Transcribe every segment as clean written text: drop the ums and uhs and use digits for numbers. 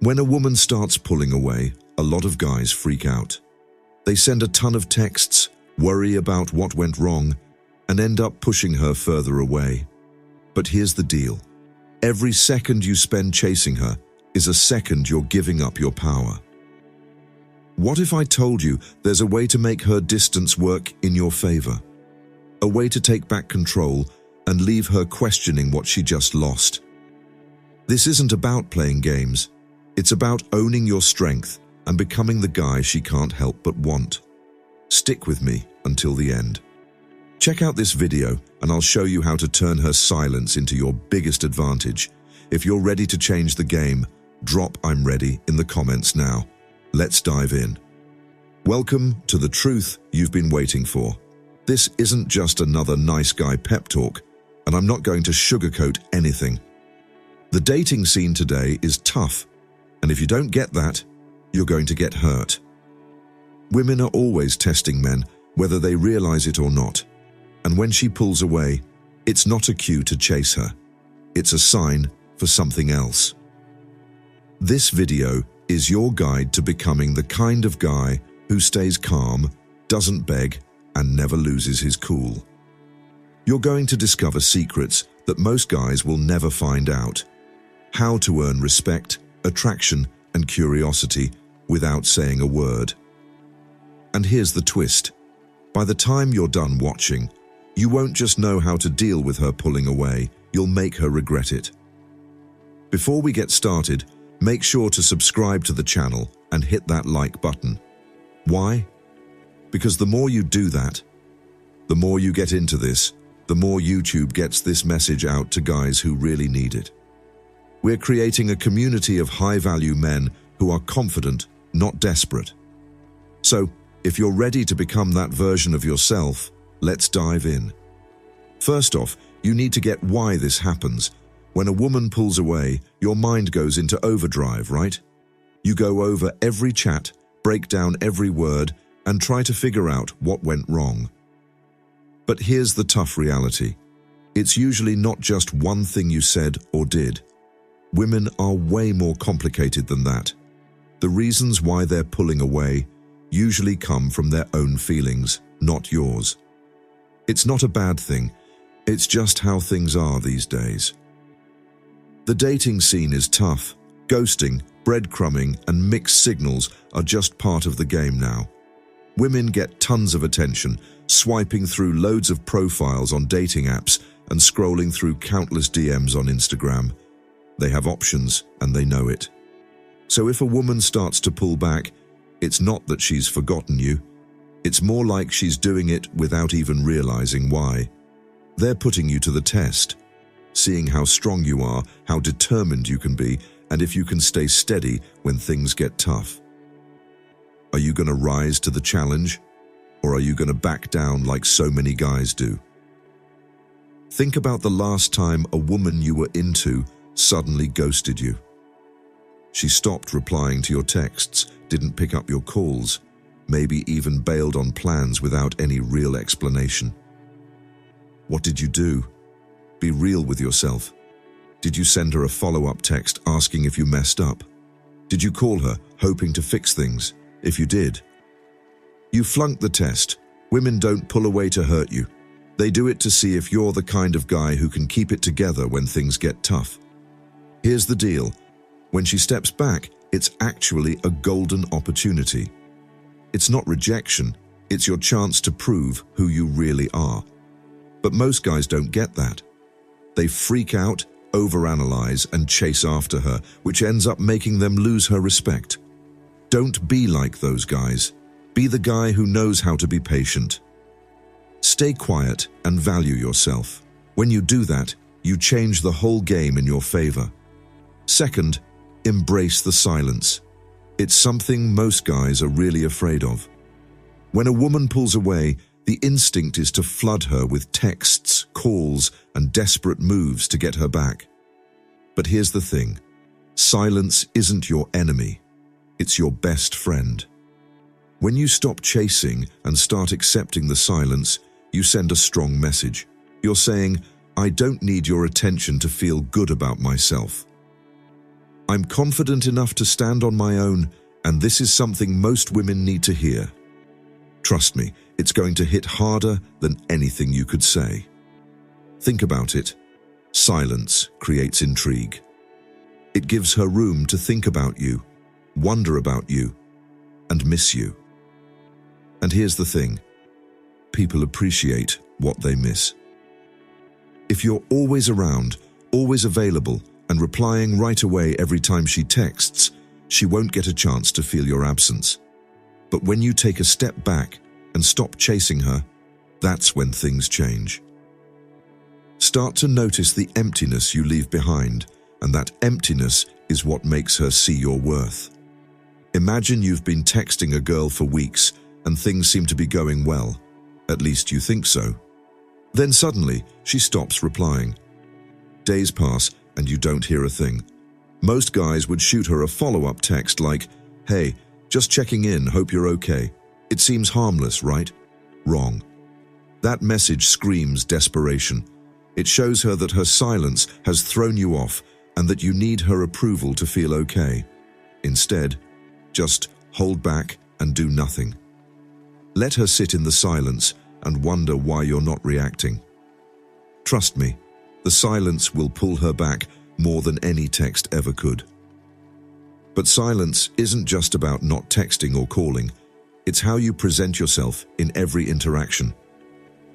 When a woman starts pulling away, a lot of guys freak out. They send a ton of texts, worry about what went wrong, and end up pushing her further away. But here's the deal. Every second you spend chasing her is a second you're giving up your power. What if I told you there's a way to make her distance work in your favor? A way to take back control and leave her questioning what she just lost. This isn't about playing games. It's about owning your strength and becoming the guy she can't help but want. Stick with me until the end. Check out this video and I'll show you how to turn her silence into your biggest advantage. If you're ready to change the game, drop "I'm ready" in the comments now. Let's dive in. Welcome to the truth you've been waiting for. This isn't just another nice guy pep talk, and I'm not going to sugarcoat anything. The dating scene today is tough, and if you don't get that, you're going to get hurt. Women are always testing men, whether they realize it or not. And when she pulls away, it's not a cue to chase her. It's a sign for something else. This video is your guide to becoming the kind of guy who stays calm, doesn't beg, and never loses his cool. You're going to discover secrets that most guys will never find out. How to earn respect, attraction, and curiosity without saying a word. And here's the twist. By the time you're done watching, you won't just know how to deal with her pulling away, you'll make her regret it. Before we get started, make sure to subscribe to the channel and hit that like button. Why? Because the more you do that, the more you get into this, the more YouTube gets this message out to guys who really need it. We're creating a community of high-value men who are confident, not desperate. So, if you're ready to become that version of yourself, let's dive in. First off, you need to get why this happens. When a woman pulls away, your mind goes into overdrive, right? You go over every chat, break down every word, and try to figure out what went wrong. But here's the tough reality. It's usually not just one thing you said or did. Women are way more complicated than that. The reasons why they're pulling away usually come from their own feelings, not yours. It's not a bad thing, it's just how things are these days. The dating scene is tough. Ghosting, breadcrumbing, and mixed signals are just part of the game now. Women get tons of attention, swiping through loads of profiles on dating apps and scrolling through countless DMs on Instagram. They have options, and they know it. So if a woman starts to pull back, it's not that she's forgotten you. It's more like she's doing it without even realizing why. They're putting you to the test, seeing how strong you are, how determined you can be, and if you can stay steady when things get tough. Are you going to rise to the challenge, or are you going to back down like so many guys do? Think about the last time a woman you were into suddenly ghosted you. She stopped replying to your texts, didn't pick up your calls, maybe even bailed on plans without any real explanation. What did you do? Be real with yourself. Did you send her a follow-up text asking if you messed up? Did you call her, hoping to fix things? If you did, you flunked the test. Women don't pull away to hurt you. They do it to see if you're the kind of guy who can keep it together when things get tough. Here's the deal. When she steps back, it's actually a golden opportunity. It's not rejection, it's your chance to prove who you really are. But most guys don't get that. They freak out, overanalyze, and chase after her, which ends up making them lose her respect. Don't be like those guys. Be the guy who knows how to be patient. Stay quiet and value yourself. When you do that, you change the whole game in your favor. Second, embrace the silence. It's something most guys are really afraid of. When a woman pulls away, the instinct is to flood her with texts, calls, and desperate moves to get her back. But here's the thing. Silence isn't your enemy. It's your best friend. When you stop chasing and start accepting the silence, you send a strong message. You're saying, I don't need your attention to feel good about myself. I'm confident enough to stand on my own, and this is something most women need to hear. Trust me, it's going to hit harder than anything you could say. Think about it. Silence creates intrigue. It gives her room to think about you, wonder about you, and miss you. And here's the thing. People appreciate what they miss. If you're always around, always available, and replying right away every time she texts, she won't get a chance to feel your absence. But when you take a step back and stop chasing her, that's when things change. Start to notice the emptiness you leave behind, and that emptiness is what makes her see your worth. Imagine you've been texting a girl for weeks and things seem to be going well. At least you think so. Then suddenly, she stops replying. Days pass and you don't hear a thing. Most guys would shoot her a follow-up text like, "Hey, just checking in, hope you're okay." It seems harmless, right? Wrong. That message screams desperation. It shows her that her silence has thrown you off and that you need her approval to feel okay. Instead, just hold back and do nothing. Let her sit in the silence and wonder why you're not reacting. Trust me, the silence will pull her back more than any text ever could. But silence isn't just about not texting or calling. It's how you present yourself in every interaction.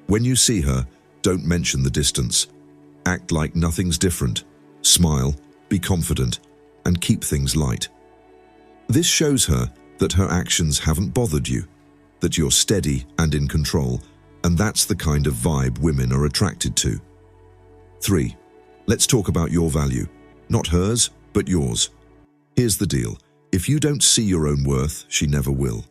When you see her, don't mention the distance. Act like nothing's different. Smile, be confident, and keep things light. This shows her that her actions haven't bothered you, that you're steady and in control, and that's the kind of vibe women are attracted to. 3. Let's talk about your value. Not hers, but yours. Here's the deal. If you don't see your own worth, she never will.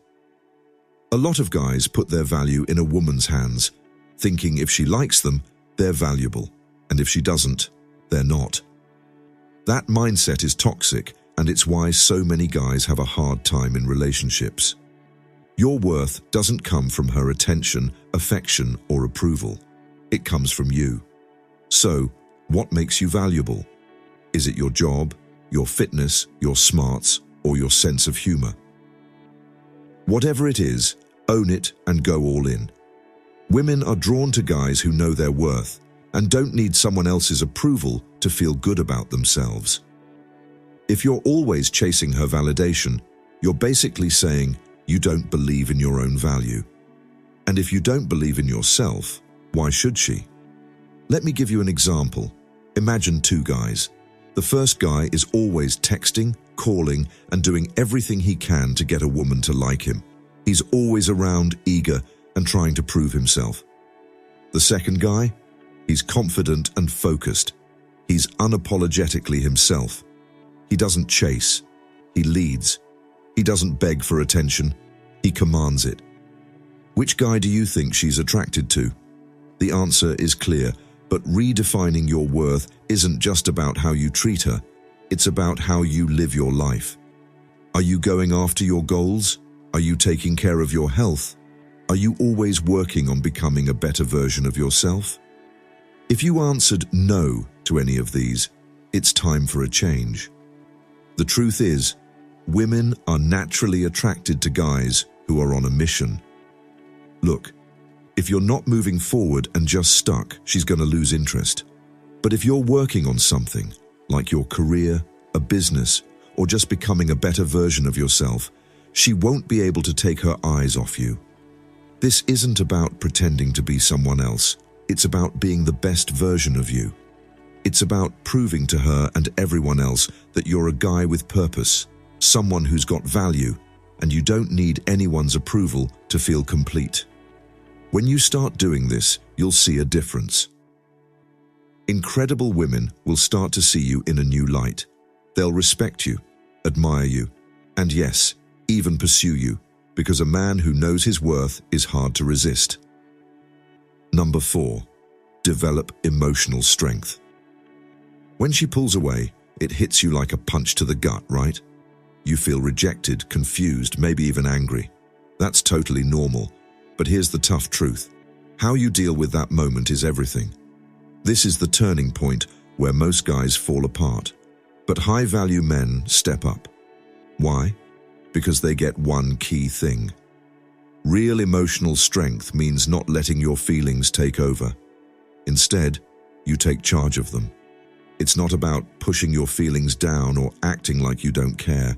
A lot of guys put their value in a woman's hands, thinking if she likes them, they're valuable, and if she doesn't, they're not. That mindset is toxic, and it's why so many guys have a hard time in relationships. Your worth doesn't come from her attention, affection, or approval. It comes from you. So, what makes you valuable? Is it your job, your fitness, your smarts, or your sense of humor? Whatever it is, own it and go all in. Women are drawn to guys who know their worth and don't need someone else's approval to feel good about themselves. If you're always chasing her validation, you're basically saying you don't believe in your own value. And if you don't believe in yourself, why should she? Let me give you an example. Imagine two guys. The first guy is always texting, calling, and doing everything he can to get a woman to like him. He's always around, eager, and trying to prove himself. The second guy? He's confident and focused. He's unapologetically himself. He doesn't chase. He leads. He doesn't beg for attention. He commands it. Which guy do you think she's attracted to? The answer is clear, but redefining your worth isn't just about how you treat her. It's about how you live your life. Are you going after your goals? Are you taking care of your health? Are you always working on becoming a better version of yourself? If you answered no to any of these, it's time for a change. The truth is, women are naturally attracted to guys who are on a mission. Look, if you're not moving forward and just stuck, she's going to lose interest. But if you're working on something, like your career, a business, or just becoming a better version of yourself, she won't be able to take her eyes off you. This isn't about pretending to be someone else. It's about being the best version of you. It's about proving to her and everyone else that you're a guy with purpose, someone who's got value, and you don't need anyone's approval to feel complete. When you start doing this, you'll see a difference. Incredible women will start to see you in a new light. They'll respect you, admire you, and yes, even pursue you, because a man who knows his worth is hard to resist. Number 4, develop emotional strength. When she pulls away, it hits you like a punch to the gut, right? You feel rejected, confused, maybe even angry. That's totally normal. But here's the tough truth. How you deal with that moment is everything. This is the turning point where most guys fall apart. But high-value men step up. Why? Because they get one key thing. Real emotional strength means not letting your feelings take over. Instead, you take charge of them. It's not about pushing your feelings down or acting like you don't care.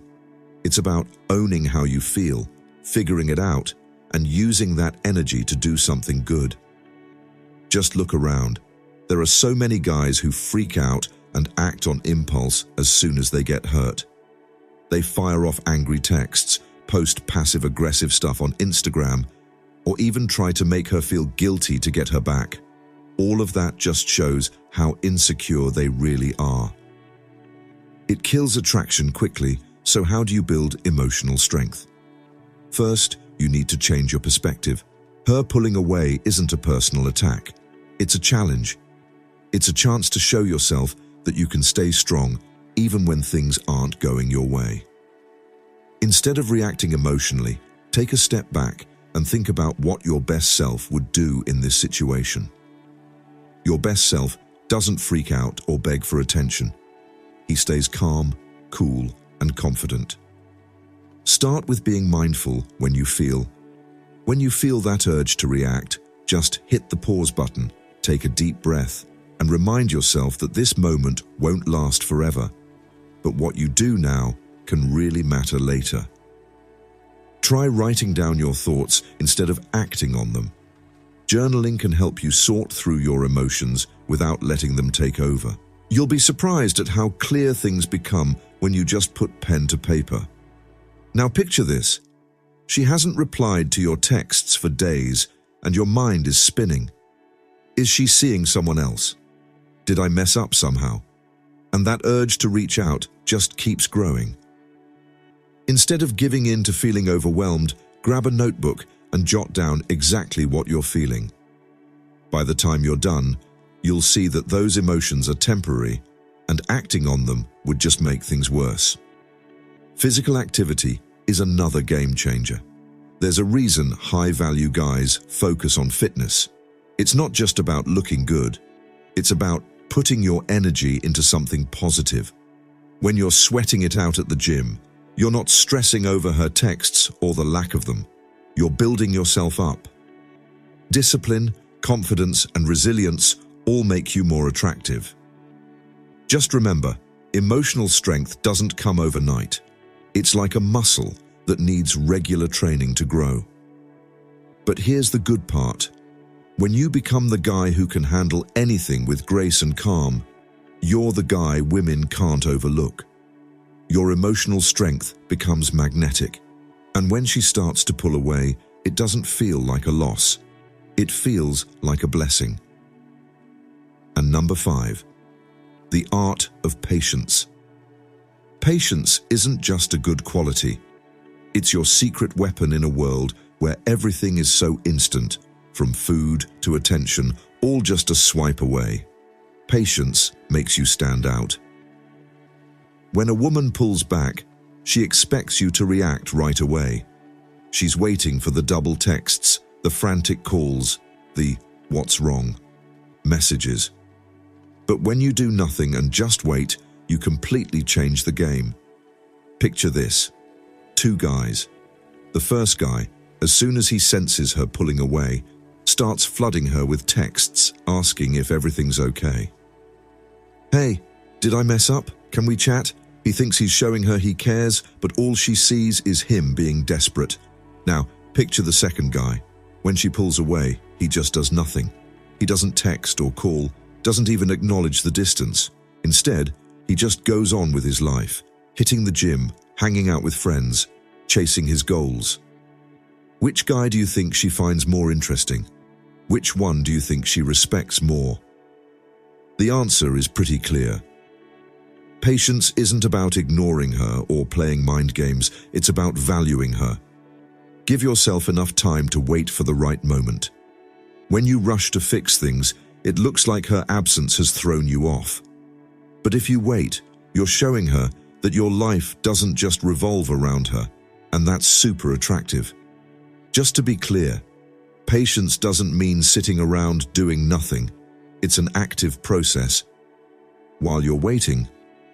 It's about owning how you feel, figuring it out, and using that energy to do something good. Just look around. There are so many guys who freak out and act on impulse as soon as they get hurt. They fire off angry texts, post passive-aggressive stuff on Instagram, or even try to make her feel guilty to get her back. All of that just shows how insecure they really are. It kills attraction quickly, so how do you build emotional strength? First, you need to change your perspective. Her pulling away isn't a personal attack. It's a challenge. It's a chance to show yourself that you can stay strong even when things aren't going your way. Instead of reacting emotionally, take a step back and think about what your best self would do in this situation. Your best self doesn't freak out or beg for attention. He stays calm, cool, and confident. Start with being mindful when you feel that urge to react, just hit the pause button, take a deep breath, and remind yourself that this moment won't last forever. But what you do now can really matter later. Try writing down your thoughts instead of acting on them. Journaling can help you sort through your emotions without letting them take over. You'll be surprised at how clear things become when you just put pen to paper. Now picture this. She hasn't replied to your texts for days, and your mind is spinning. Is she seeing someone else? Did I mess up somehow? And that urge to reach out just keeps growing. Instead of giving in to feeling overwhelmed, grab a notebook and jot down exactly what you're feeling. By the time you're done, you'll see that those emotions are temporary, and acting on them would just make things worse. Physical activity is another game changer. There's a reason high-value guys focus on fitness. It's not just about looking good. It's about putting your energy into something positive. When you're sweating it out at the gym, you're not stressing over her texts or the lack of them. You're building yourself up. Discipline, confidence, and resilience all make you more attractive. Just remember, emotional strength doesn't come overnight. It's like a muscle that needs regular training to grow. But here's the good part. When you become the guy who can handle anything with grace and calm, you're the guy women can't overlook. Your emotional strength becomes magnetic, and when she starts to pull away, it doesn't feel like a loss. It feels like a blessing. And number 5, the art of patience. Patience isn't just a good quality. It's your secret weapon in a world where everything is so instant, from food to attention, all just a swipe away. Patience makes you stand out. When a woman pulls back, she expects you to react right away. She's waiting for the double texts, the frantic calls, the "what's wrong?" messages. But when you do nothing and just wait, you completely change the game. Picture this. 2 guys. The first guy, as soon as he senses her pulling away, starts flooding her with texts asking if everything's okay. "Hey, did I mess up? Can we chat?" He thinks he's showing her he cares, but all she sees is him being desperate. Now, picture the second guy. When she pulls away, he just does nothing. He doesn't text or call, doesn't even acknowledge the distance. Instead, he just goes on with his life, hitting the gym, hanging out with friends, chasing his goals. Which guy do you think she finds more interesting? Which one do you think she respects more? The answer is pretty clear. Patience isn't about ignoring her or playing mind games, it's about valuing her. Give yourself enough time to wait for the right moment. When you rush to fix things, it looks like her absence has thrown you off. But if you wait, you're showing her that your life doesn't just revolve around her, and that's super attractive. Just to be clear, patience doesn't mean sitting around doing nothing. It's an active process. While you're waiting,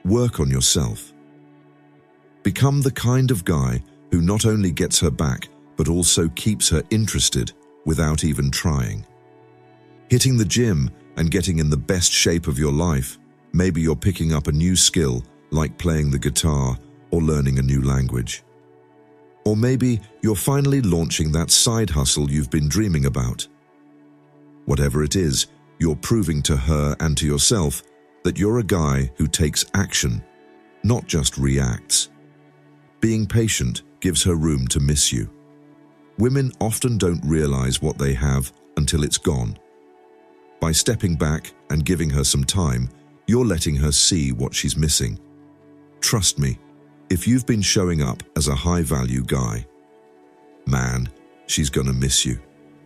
Work on yourself. Become the kind of guy who not only gets her back, but also keeps her interested without even trying. Hitting the gym and getting in the best shape of your life. Maybe you're picking up a new skill like playing the guitar or learning a new language. Or maybe you're finally launching that side hustle you've been dreaming about. Whatever it is, you're proving to her and to yourself that you're a guy who takes action, not just reacts. Being patient gives her room to miss you. Women often don't realize what they have until it's gone. By stepping back and giving her some time, you're letting her see what she's missing. Trust me, if you've been showing up as a high-value guy, man, she's gonna miss you.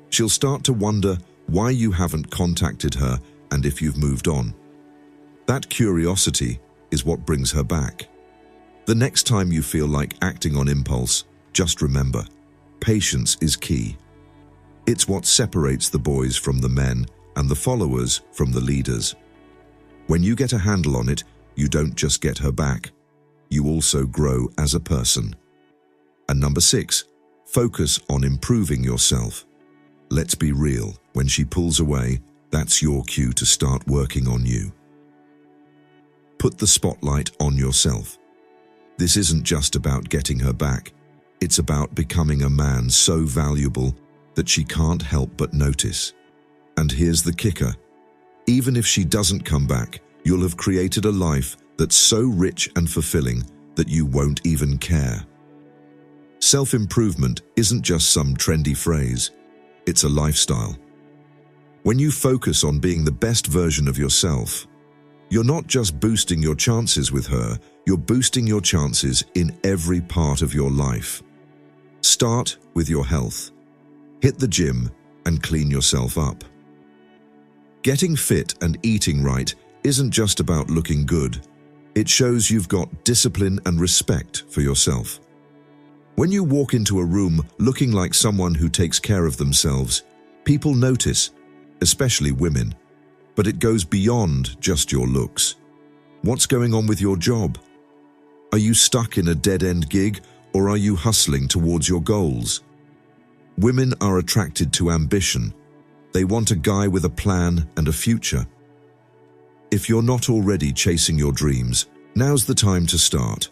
She'll start to wonder why you haven't contacted her and if you've moved on. That curiosity is what brings her back. The next time you feel like acting on impulse, just remember, patience is key. It's what separates the boys from the men and the followers from the leaders. When you get a handle on it, you don't just get her back, you also grow as a person. And number 6, focus on improving yourself. Let's be real, when she pulls away, that's your cue to start working on you. Put the spotlight on yourself. This isn't just about getting her back, it's about becoming a man so valuable that she can't help but notice. And here's the kicker. Even if she doesn't come back, you'll have created a life that's so rich and fulfilling that you won't even care. Self-improvement isn't just some trendy phrase, it's a lifestyle. When you focus on being the best version of yourself, you're not just boosting your chances with her, you're boosting your chances in every part of your life. Start with your health. Hit the gym and clean yourself up. Getting fit and eating right isn't just about looking good. It shows you've got discipline and respect for yourself. When you walk into a room looking like someone who takes care of themselves, people notice, especially women. But it goes beyond just your looks. What's going on with your job? Are you stuck in a dead-end gig, or are you hustling towards your goals? Women are attracted to ambition. They want a guy with a plan and a future. If you're not already chasing your dreams, now's the time to start.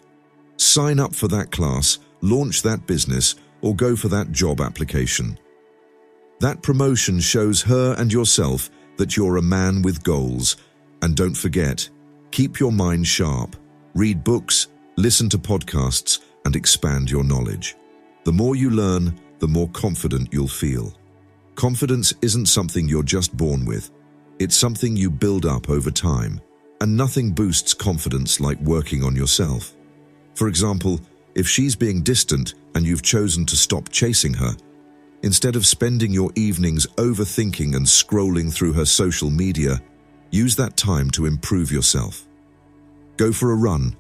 Sign up for that class, launch that business, or go for that job application. That promotion shows her and yourself that you're a man with goals. And don't forget, keep your mind sharp. Read books, listen to podcasts, and expand your knowledge. The more you learn, the more confident you'll feel. Confidence isn't something you're just born with. It's something you build up over time, and nothing boosts confidence like working on yourself. For example, if she's being distant and you've chosen to stop chasing her, instead of spending your evenings overthinking and scrolling through her social media, use that time to improve yourself. Go for a run.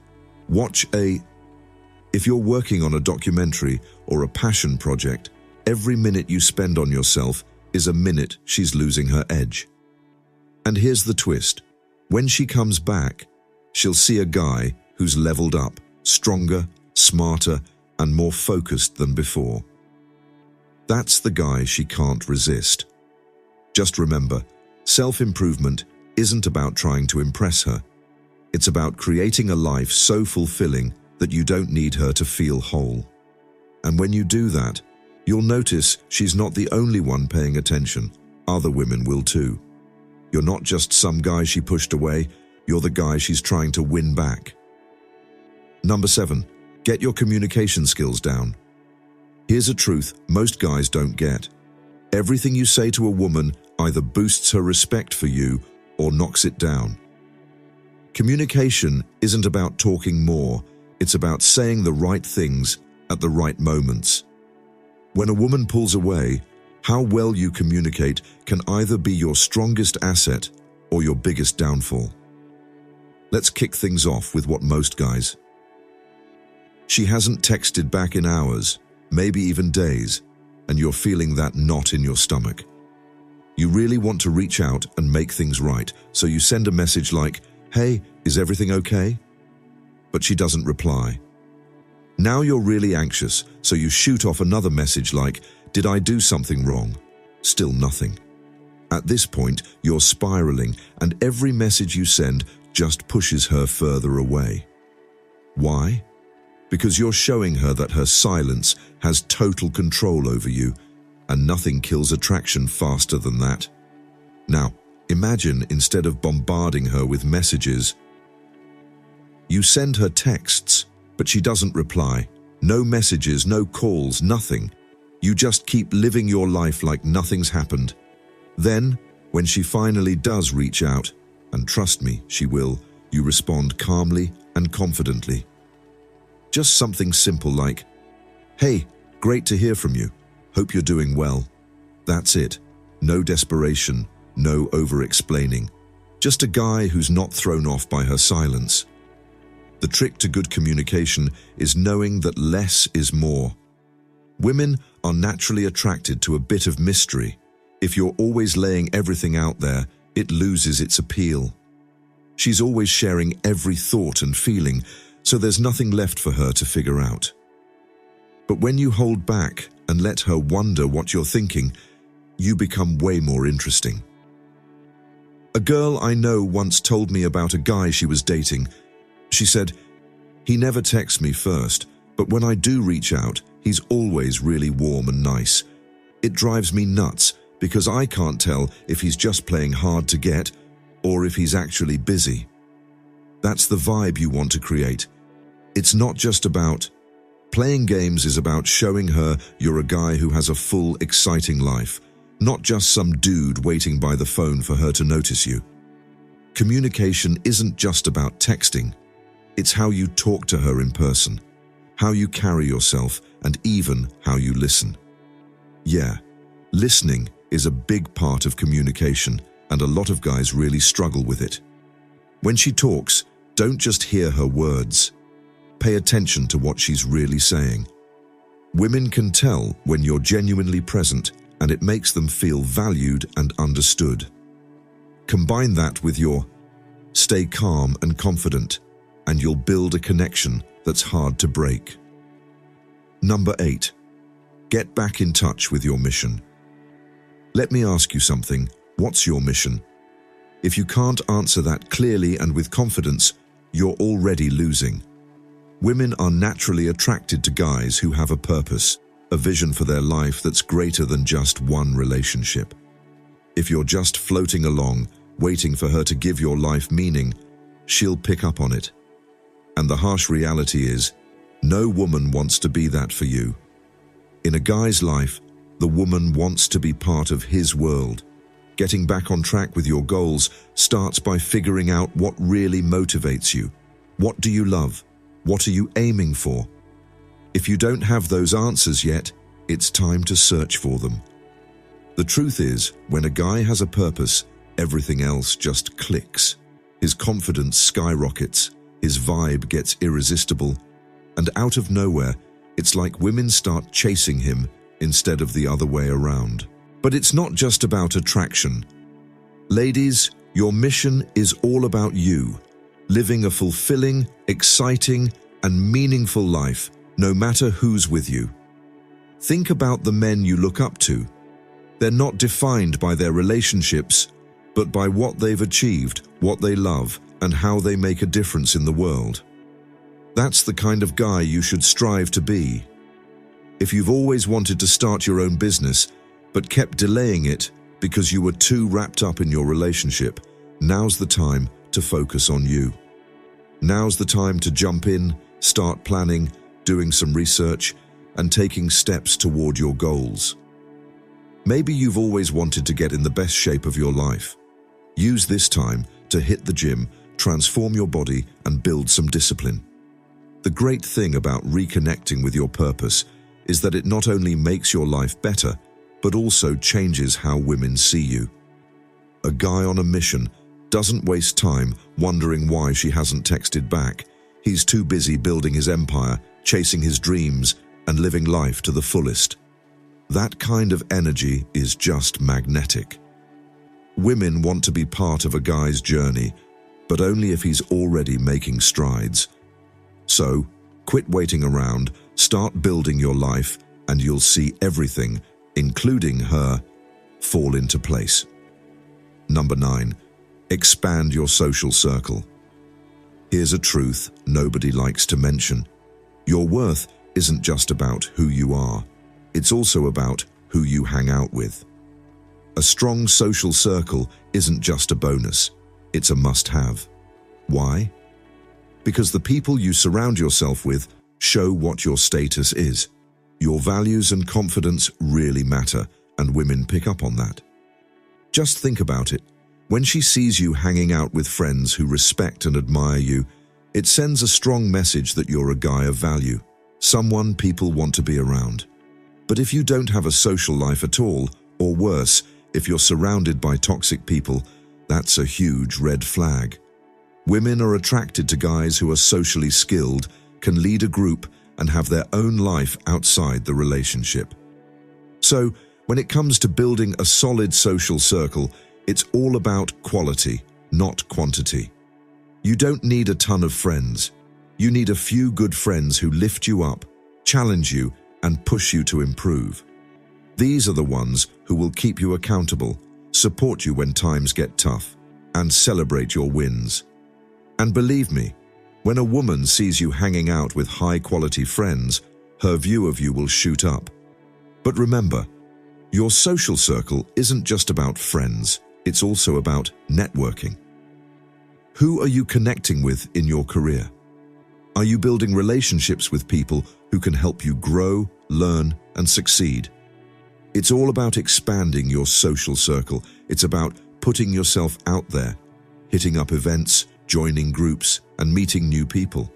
If you're working on a documentary or a passion project, every minute you spend on yourself is a minute she's losing her edge. And here's the twist. When she comes back, she'll see a guy who's leveled up, stronger, smarter, and more focused than before. That's the guy she can't resist. Just remember, self-improvement isn't about trying to impress her. It's about creating a life so fulfilling that you don't need her to feel whole. And when you do that, you'll notice she's not the only one paying attention. Other women will too. You're not just some guy she pushed away, you're the guy she's trying to win back. Number 7, get your communication skills down. Here's a truth most guys don't get. Everything you say to a woman either boosts her respect for you or knocks it down. Communication isn't about talking more, it's about saying the right things at the right moments. When a woman pulls away, how well you communicate can either be your strongest asset or your biggest downfall. Let's kick things off with what most guys. She hasn't texted back in hours, maybe even days, and you're feeling that knot in your stomach. You really want to reach out and make things right, so you send a message like, "Hey, is everything okay?" but she doesn't reply. Now you're really anxious, so you shoot off another message like, "Did I do something wrong?" Still nothing. At this point, you're spiraling, and every message you send just pushes her further away. Why? Because you're showing her that her silence has total control over you, and nothing kills attraction faster than that. Now, imagine instead of bombarding her with messages, you send her texts, but she doesn't reply. No messages, no calls, nothing. You just keep living your life like nothing's happened. Then, when she finally does reach out, and trust me, she will, you respond calmly and confidently. Just something simple like, "Hey, great to hear from you. Hope you're doing well." That's it. No desperation, no over-explaining. Just a guy who's not thrown off by her silence. The trick to good communication is knowing that less is more. Women are naturally attracted to a bit of mystery. If you're always laying everything out there, it loses its appeal. She's always sharing every thought and feeling, so there's nothing left for her to figure out. But when you hold back and let her wonder what you're thinking, you become way more interesting. A girl I know once told me about a guy she was dating. She said, "He never texts me first, but when I do reach out, he's always really warm and nice. It drives me nuts because I can't tell if he's just playing hard to get or if he's actually busy." That's the vibe you want to create. It's not just about playing games, is about showing her you're a guy who has a full, exciting life, not just some dude waiting by the phone for her to notice you. Communication isn't just about texting. It's how you talk to her in person, how you carry yourself, and even how you listen. Yeah, listening is a big part of communication, and a lot of guys really struggle with it. When she talks, don't just hear her words. Pay attention to what she's really saying. Women can tell when you're genuinely present, and it makes them feel valued and understood. Combine that with your stay calm and confident, and you'll build a connection that's hard to break. Number 8. Get back in touch with your mission. Let me ask you something. What's your mission? If you can't answer that clearly and with confidence, you're already losing. Women are naturally attracted to guys who have a purpose, a vision for their life that's greater than just one relationship. If you're just floating along, waiting for her to give your life meaning, she'll pick up on it. And the harsh reality is, no woman wants to be that for you. In a guy's life, the woman wants to be part of his world. Getting back on track with your goals starts by figuring out what really motivates you. What do you love? What are you aiming for? If you don't have those answers yet, it's time to search for them. The truth is, when a guy has a purpose, everything else just clicks. His confidence skyrockets, his vibe gets irresistible, and out of nowhere, it's like women start chasing him instead of the other way around. But it's not just about attraction. Ladies, your mission is all about you, living a fulfilling, exciting, and meaningful life, no matter who's with you. Think about the men you look up to. They're not defined by their relationships, but by what they've achieved, what they love, and how they make a difference in the world. That's the kind of guy you should strive to be. If you've always wanted to start your own business, but kept delaying it because you were too wrapped up in your relationship, now's the time to focus on you. Now's the time to jump in, start planning, doing some research, and taking steps toward your goals. Maybe you've always wanted to get in the best shape of your life. Use this time to hit the gym, transform your body, and build some discipline. The great thing about reconnecting with your purpose is that it not only makes your life better, but also changes how women see you. A guy on a mission doesn't waste time wondering why she hasn't texted back. He's too busy building his empire, chasing his dreams, and living life to the fullest. That kind of energy is just magnetic. Women want to be part of a guy's journey, but only if he's already making strides. So, quit waiting around, start building your life, and you'll see everything, including her, fall into place. Number 9. Expand your social circle. Here's a truth nobody likes to mention. Your worth isn't just about who you are. It's also about who you hang out with. A strong social circle isn't just a bonus. It's a must-have. Why? Because the people you surround yourself with show what your status is. Your values and confidence really matter, and women pick up on that. Just think about it. When she sees you hanging out with friends who respect and admire you, it sends a strong message that you're a guy of value, someone people want to be around. But if you don't have a social life at all, or worse, if you're surrounded by toxic people, that's a huge red flag. Women are attracted to guys who are socially skilled, can lead a group, and have their own life outside the relationship. So, when it comes to building a solid social circle, it's all about quality, not quantity. You don't need a ton of friends. You need a few good friends who lift you up, challenge you, and push you to improve. These are the ones who will keep you accountable, support you when times get tough, and celebrate your wins. And believe me, when a woman sees you hanging out with high-quality friends, her view of you will shoot up. But remember, your social circle isn't just about friends, it's also about networking. Who are you connecting with in your career? Are you building relationships with people who can help you grow, learn, and succeed? It's all about expanding your social circle. It's about putting yourself out there, hitting up events, joining groups, and meeting new people.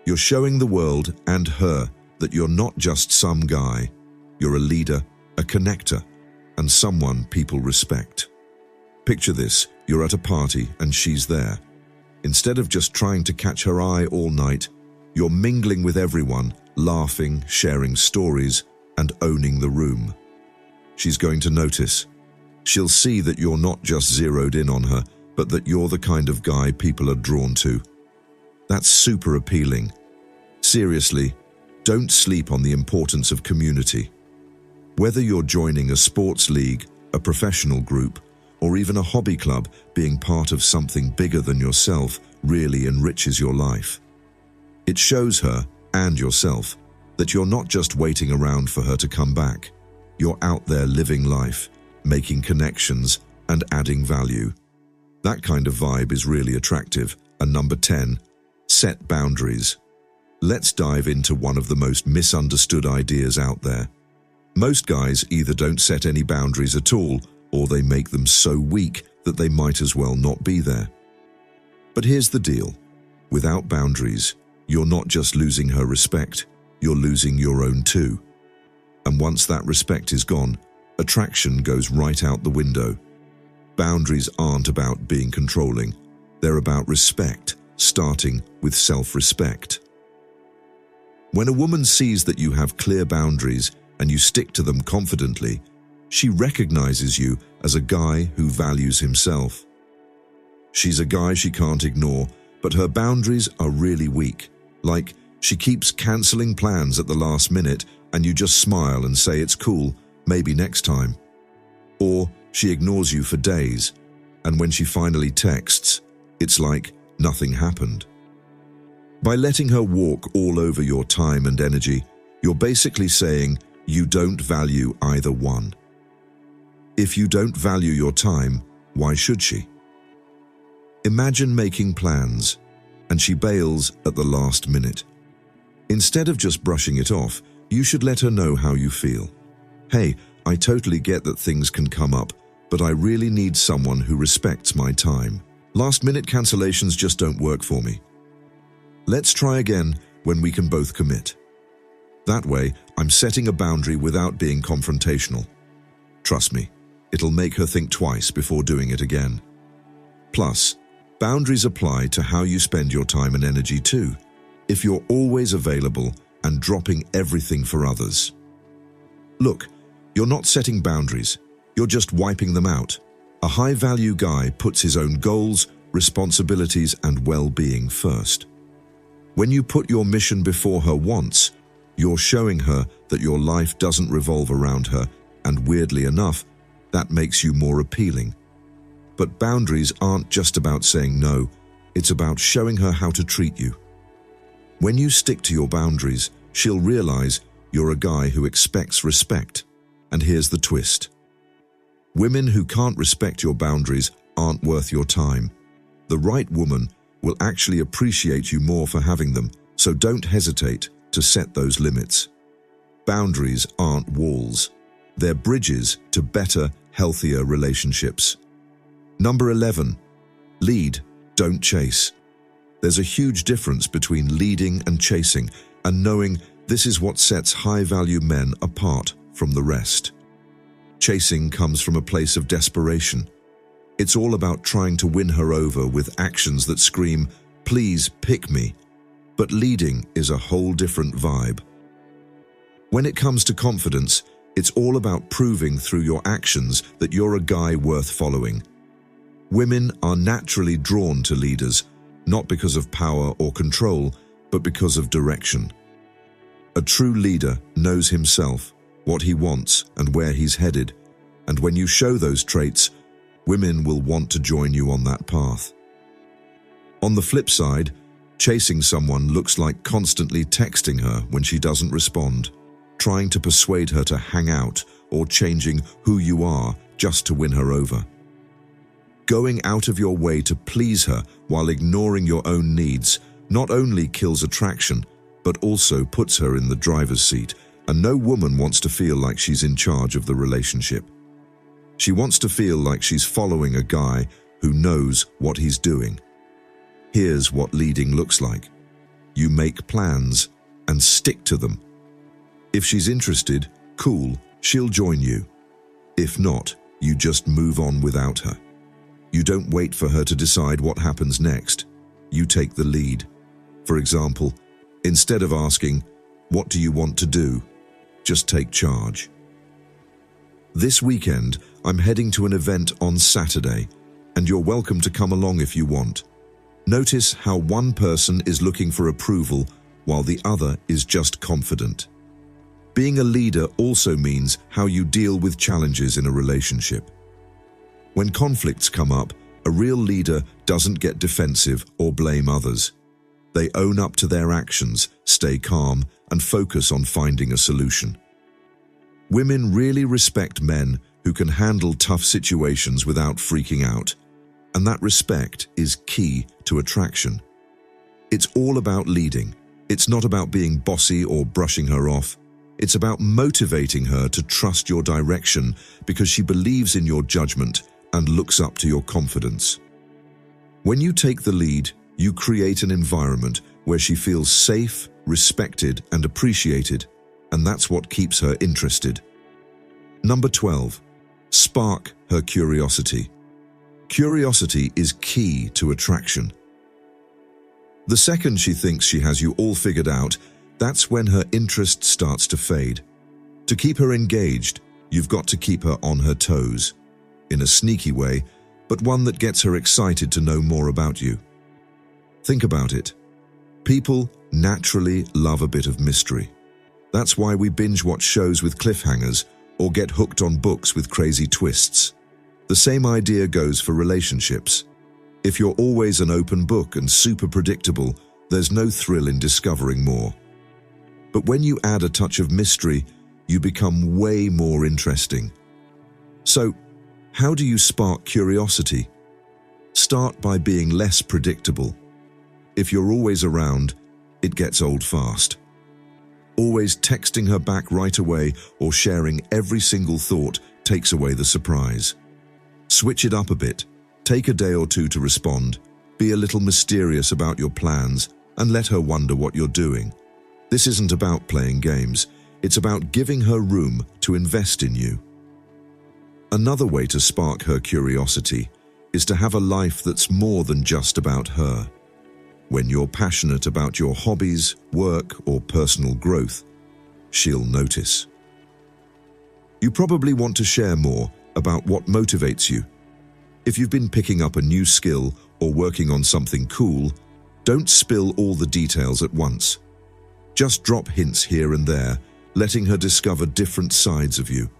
You're showing the world and her that you're not just some guy. You're a leader, a connector, and someone people respect. Picture this, you're at a party and she's there. Instead of just trying to catch her eye all night, you're mingling with everyone, laughing, sharing stories, and owning the room. She's going to notice. She'll see that you're not just zeroed in on her, but that you're the kind of guy people are drawn to. That's super appealing. Seriously, don't sleep on the importance of community. Whether you're joining a sports league, a professional group, or even a hobby club, being part of something bigger than yourself really enriches your life. It shows her, and yourself, that you're not just waiting around for her to come back. You're out there living life, making connections, and adding value. That kind of vibe is really attractive. And number 10, set boundaries. Let's dive into one of the most misunderstood ideas out there. Most guys either don't set any boundaries at all, or they make them so weak that they might as well not be there. But here's the deal. Without boundaries, you're not just losing her respect, you're losing your own too. And once that respect is gone, attraction goes right out the window. Boundaries aren't about being controlling. They're about respect, starting with self-respect. When a woman sees that you have clear boundaries and you stick to them confidently, she recognizes you as a guy who values himself. She's a guy she can't ignore, but her boundaries are really weak. Like, she keeps canceling plans at the last minute and you just smile and say it's cool, maybe next time. Or she ignores you for days, and when she finally texts, it's like nothing happened. By letting her walk all over your time and energy, you're basically saying you don't value either one. If you don't value your time, why should she? Imagine making plans, and she bails at the last minute. Instead of just brushing it off, you should let her know how you feel. Hey, I totally get that things can come up, but I really need someone who respects my time. Last-minute cancellations just don't work for me. Let's try again when we can both commit. That way, I'm setting a boundary without being confrontational. Trust me, it'll make her think twice before doing it again. Plus, boundaries apply to how you spend your time and energy too. If you're always available and dropping everything for others. Look, you're not setting boundaries, you're just wiping them out. A high-value guy puts his own goals, responsibilities, and well-being first. When you put your mission before her wants, you're showing her that your life doesn't revolve around her, and weirdly enough, that makes you more appealing. But boundaries aren't just about saying no, it's about showing her how to treat you. When you stick to your boundaries, she'll realize you're a guy who expects respect. And here's the twist. Women who can't respect your boundaries aren't worth your time. The right woman will actually appreciate you more for having them, so don't hesitate to set those limits. Boundaries aren't walls. They're bridges to better, healthier relationships. Number 11. Lead, don't chase. There's a huge difference between leading and chasing, and knowing this is what sets high-value men apart from the rest. Chasing comes from a place of desperation. It's all about trying to win her over with actions that scream, "Please pick me." But leading is a whole different vibe. When it comes to confidence, it's all about proving through your actions that you're a guy worth following. Women are naturally drawn to leaders, not because of power or control, but because of direction. A true leader knows himself, what he wants, and where he's headed, and when you show those traits, women will want to join you on that path. On the flip side, chasing someone looks like constantly texting her when she doesn't respond, trying to persuade her to hang out, or changing who you are just to win her over. Going out of your way to please her while ignoring your own needs not only kills attraction, but also puts her in the driver's seat, and no woman wants to feel like she's in charge of the relationship. She wants to feel like she's following a guy who knows what he's doing. Here's what leading looks like. You make plans and stick to them. If she's interested, cool, she'll join you. If not, you just move on without her. You don't wait for her to decide what happens next. You take the lead. For example, instead of asking, "What do you want to do?" just take charge. This weekend, I'm heading to an event on Saturday, and you're welcome to come along if you want. Notice how one person is looking for approval while the other is just confident. Being a leader also means how you deal with challenges in a relationship. When conflicts come up, a real leader doesn't get defensive or blame others. They own up to their actions, stay calm, and focus on finding a solution. Women really respect men who can handle tough situations without freaking out, and that respect is key to attraction. It's all about leading. It's not about being bossy or brushing her off. It's about motivating her to trust your direction because she believes in your judgment and looks up to your confidence. When you take the lead, you create an environment where she feels safe, respected, and appreciated, and that's what keeps her interested. Number 12. Spark her curiosity. Curiosity is key to attraction. The second she thinks she has you all figured out, that's when her interest starts to fade. To keep her engaged, you've got to keep her on her toes. In a sneaky way, but one that gets her excited to know more about you. Think about it. People naturally love a bit of mystery. That's why we binge watch shows with cliffhangers or get hooked on books with crazy twists. The same idea goes for relationships. If you're always an open book and super predictable, there's no thrill in discovering more. But when you add a touch of mystery, you become way more interesting. So, how do you spark curiosity? Start by being less predictable. If you're always around, it gets old fast. Always texting her back right away or sharing every single thought takes away the surprise. Switch it up a bit. Take a day or two to respond. Be a little mysterious about your plans and let her wonder what you're doing. This isn't about playing games. It's about giving her room to invest in you. Another way to spark her curiosity is to have a life that's more than just about her. When you're passionate about your hobbies, work, or personal growth, she'll notice. You probably want to share more about what motivates you. If you've been picking up a new skill or working on something cool, Don't spill all the details at once. Just drop hints here and there, letting her discover different sides of you.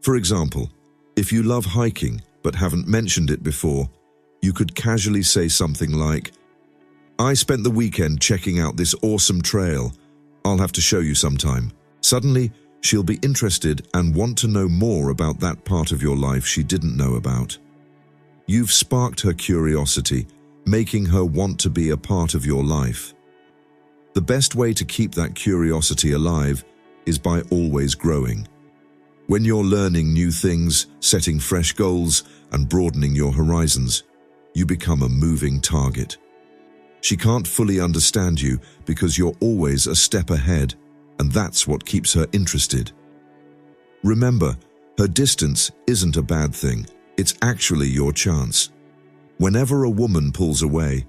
For example, if you love hiking but haven't mentioned it before, you could casually say something like, "I spent the weekend checking out this awesome trail. I'll have to show you sometime." Suddenly, she'll be interested and want to know more about that part of your life she didn't know about. You've sparked her curiosity, making her want to be a part of your life. The best way to keep that curiosity alive is by always growing. When you're learning new things, setting fresh goals, and broadening your horizons, you become a moving target. She can't fully understand you because you're always a step ahead, and that's what keeps her interested. Remember, her distance isn't a bad thing. It's actually your chance. Whenever a woman pulls away,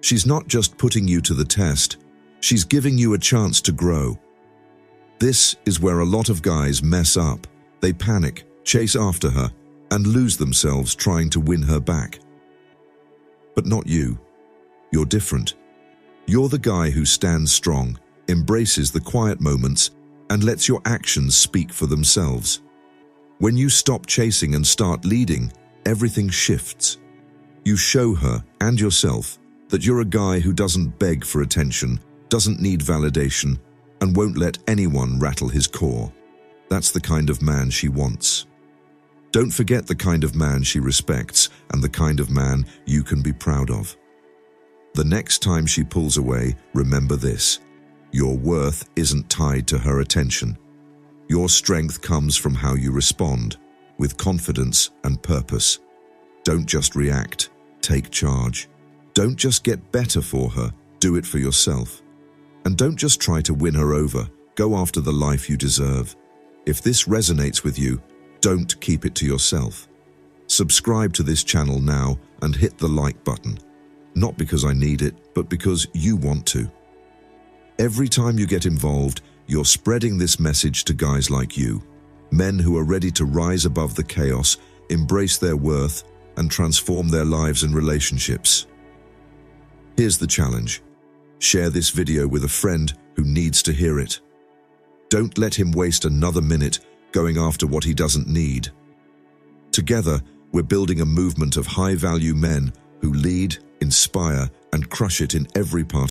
she's not just putting you to the test, she's giving you a chance to grow. This is where a lot of guys mess up. They panic, chase after her, and lose themselves trying to win her back. But not you. You're different. You're the guy who stands strong, embraces the quiet moments, and lets your actions speak for themselves. When you stop chasing and start leading, everything shifts. You show her and yourself that you're a guy who doesn't beg for attention, doesn't need validation, and won't let anyone rattle his core. That's the kind of man she wants. Don't forget the kind of man she respects and the kind of man you can be proud of. The next time she pulls away, remember this: your worth isn't tied to her attention. Your strength comes from how you respond, with confidence and purpose. Don't just react, take charge. Don't just get better for her, do it for yourself. And don't just try to win her over, go after the life you deserve. If this resonates with you, don't keep it to yourself. Subscribe to this channel now and hit the like button. Not because I need it, but because you want to. Every time you get involved, you're spreading this message to guys like you, men who are ready to rise above the chaos, embrace their worth, and transform their lives and relationships. Here's the challenge. Share this video with a friend who needs to hear it. Don't let him waste another minute going after what he doesn't need. Together, we're building a movement of high-value men who lead, inspire, and crush it in every part